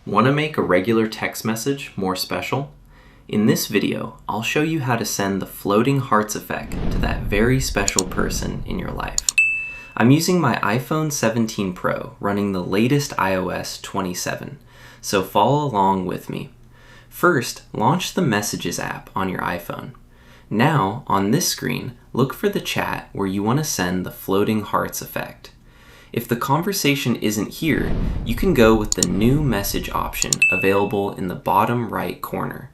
Want to make a regular text message more special? In this video, I'll show you how to send the floating hearts effect to that very special person in your life. I'm using my iPhone 17 Pro running the latest iOS 27, so follow along with me. First, launch the Messages app on your iPhone. Now, on this screen, look for the chat where you want to send the floating hearts effect. If the conversation isn't here, you can go with the New Message option available in the bottom right corner.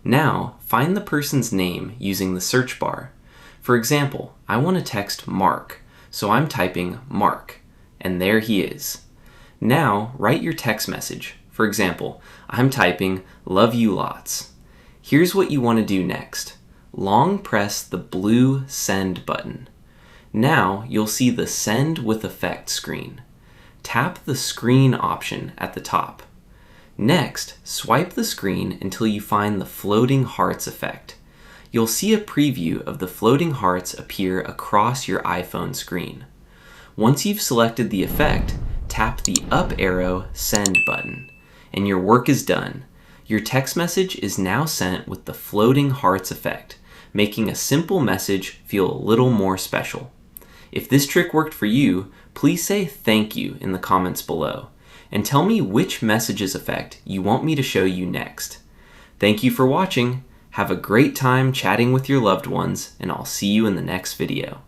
Now, find the person's name using the search bar. For example, I want to text Mark, so I'm typing Mark, and there he is. Now, write your text message. For example, I'm typing "Love you lots." Here's what you want to do next. Long press the blue Send button. Now you'll see the Send with Effect screen. Tap the Screen option at the top. Next, swipe the screen until you find the Floating Hearts effect. You'll see a preview of the floating hearts appear across your iPhone screen. Once you've selected the effect, tap the up arrow Send button, and your work is done. Your text message is now sent with the Floating Hearts effect, making a simple message feel a little more special. If this trick worked for you, please say thank you in the comments below, and tell me which Messages effect you want me to show you next. Thank you for watching, have a great time chatting with your loved ones, and I'll see you in the next video.